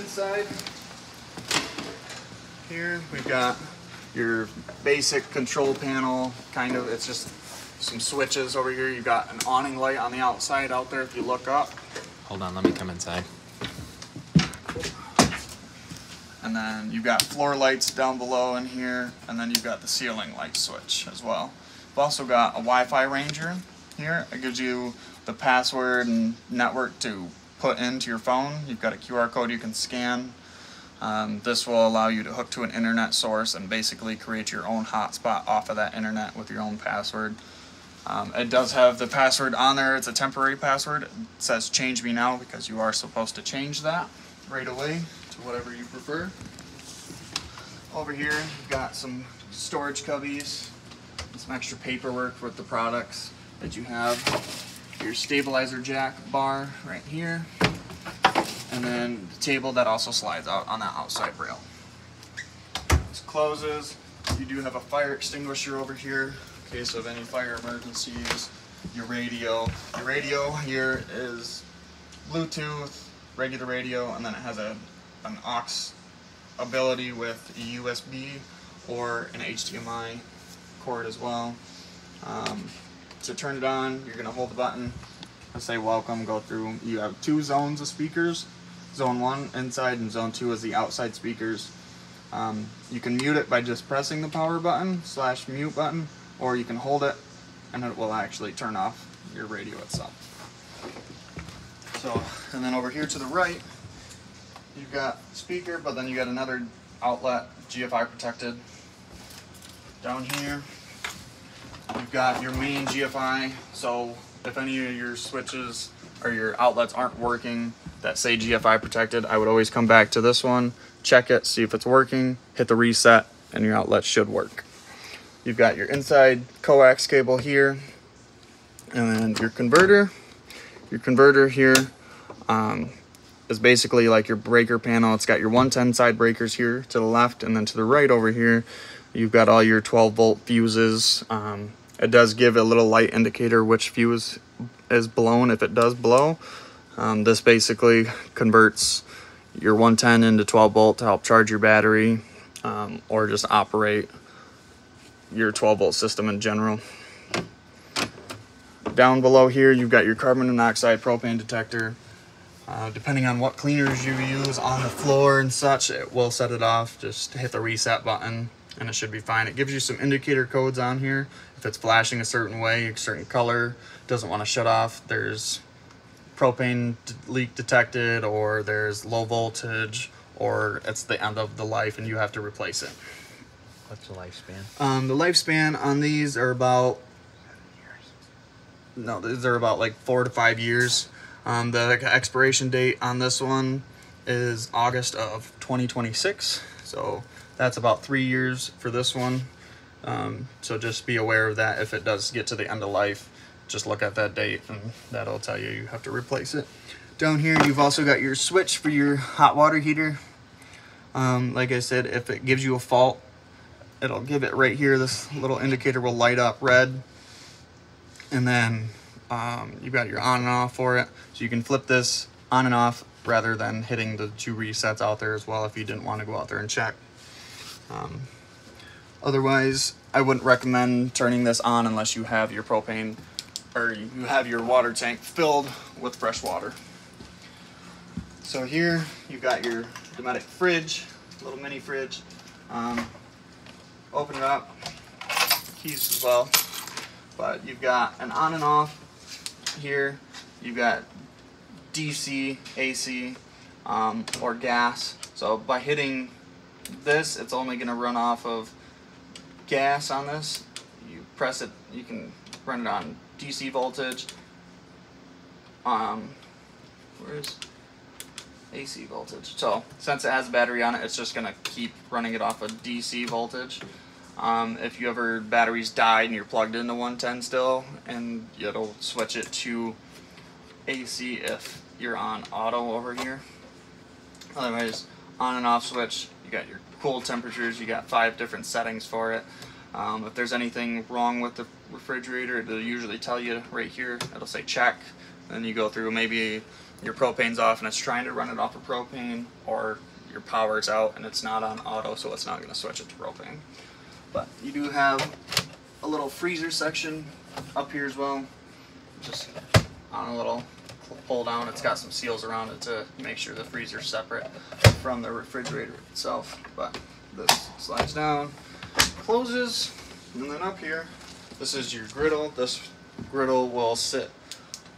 inside here, we've got your basic control panel, kind of. It's just some switches over here. You've got an awning light on the outside out there if you look up. Hold on, let me come inside. And then you've got floor lights down below in here, and then you've got the ceiling light switch as well. We've also got a Wi-Fi Ranger here. It gives you the password and network to put into your phone. You've got a QR code you can scan. This will allow you to hook to an internet source and basically create your own hotspot off of that internet with your own password. It does have the password on there. It's a temporary password. It says change me now because you are supposed to change that right away to whatever you prefer. Over here, you've got some storage cubbies, some extra paperwork with the products that you have. Your stabilizer jack bar right here, and then the table that also slides out on that outside rail. This closes. You do have a fire extinguisher over here in case of any fire emergencies. Your radio. Your radio here is Bluetooth, regular radio, and then it has an aux ability with a USB or an HDMI cord as well. To turn it on, you're going to hold the button and say welcome, go through. You have 2 zones of speakers. Zone 1 inside and zone 2 is the outside speakers. You can mute it by just pressing the power button / mute button, or you can hold it and it will actually turn off your radio itself. So, and then over here to the right, you've got speaker, but then you got another outlet, GFI protected. Down here, you've got your main GFI, so if any of your switches or your outlets aren't working that say GFI protected, I would always come back to this one, check it, see if it's working, hit the reset, and your outlet should work. You've got your inside coax cable here, and then your converter. Your converter here is basically like your breaker panel. It's got your 110 side breakers here to the left, and then to the right over here, you've got all your 12-volt fuses. It does give a little light indicator which fuse is blown if it does blow. This basically converts your 110 into 12 volt to help charge your battery, or just operate your 12 volt system in general. Down below here, you've got your carbon monoxide propane detector. Depending on what cleaners you use on the floor and such, it will set it off. Just hit the reset button and it should be fine. It gives you some indicator codes on here. If it's flashing a certain way, a certain color, doesn't want to shut off, there's propane leak detected, or there's low voltage, or it's the end of the life and you have to replace it. What's the lifespan? The lifespan on these are about, no, these are about like 4 to 5 years. The expiration date on this one is August of 2026, so that's about 3 years for this one. So just be aware of that. If it does get to the end of life, just look at that date and that'll tell you you have to replace it. Down here, you've also got your switch for your hot water heater. Like I said, if it gives you a fault, it'll give it right here. This little indicator will light up red. And then you've got your on and off for it. So you can flip this on and off rather than hitting the 2 resets out there as well if you didn't want to go out there and check. Otherwise, I wouldn't recommend turning this on unless you have your propane or you have your water tank filled with fresh water. So here you've got your Dometic fridge, little mini fridge. Open it up, keys as well. But you've got an on and off here. You've got DC, AC, or gas. So by hitting this, it's only going to run off of gas on this. You press it, you can run it on DC voltage. Where's AC voltage? So since it has a battery on it, it's just going to keep running it off of DC voltage. If you ever batteries died and you're plugged into 110 still, and it'll switch it to AC if you're on auto over here. Otherwise, on and off switch, you got your cool temperatures, you got 5 different settings for it. If there's anything wrong with the refrigerator, it'll usually tell you right here. It'll say check, then you go through maybe your propane's off and it's trying to run it off of propane, or your power's out and it's not on auto, so it's not going to switch it to propane. But you do have a little freezer section up here as well, just on a little pull down. It's got some seals around it to make sure the freezer's separate from the refrigerator itself. But this slides down, closes, and then up here, this is your griddle. This griddle will sit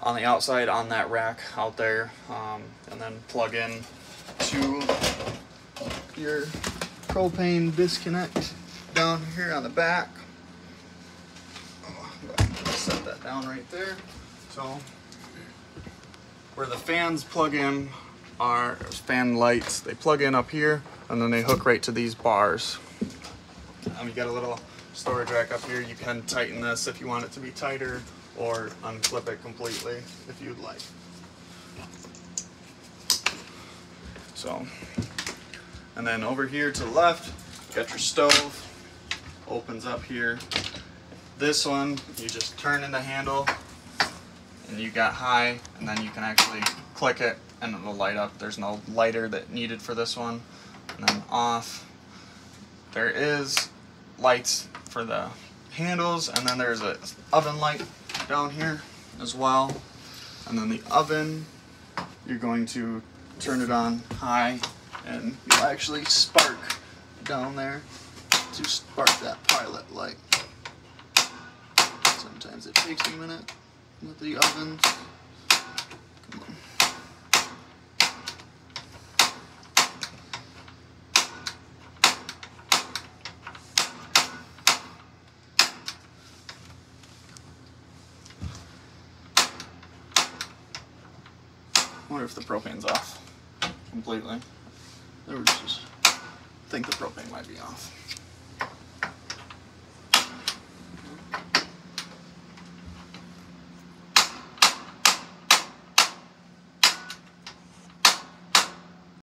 on the outside on that rack out there, and then plug in to your propane disconnect down here on the back. Set that down right there. So where the fans plug in are fan lights. They plug in up here and then they hook right to these bars. You got a little storage rack up here. You can tighten this if you want it to be tighter, or unclip it completely if you'd like. So, and then over here to the left, you got your stove. Opens up here. This one, you just turn in the handle and you got high, and then you can actually click it and it'll light up. There's no lighter that needed for this one. And then off. There is lights for the handles, and then there's an oven light down here as well. And then the oven, you're going to turn it on high and you'll actually spark down there to spark that pilot light. Sometimes it takes a minute with the oven. Come on. I wonder if the propane's off completely. I think the propane might be off.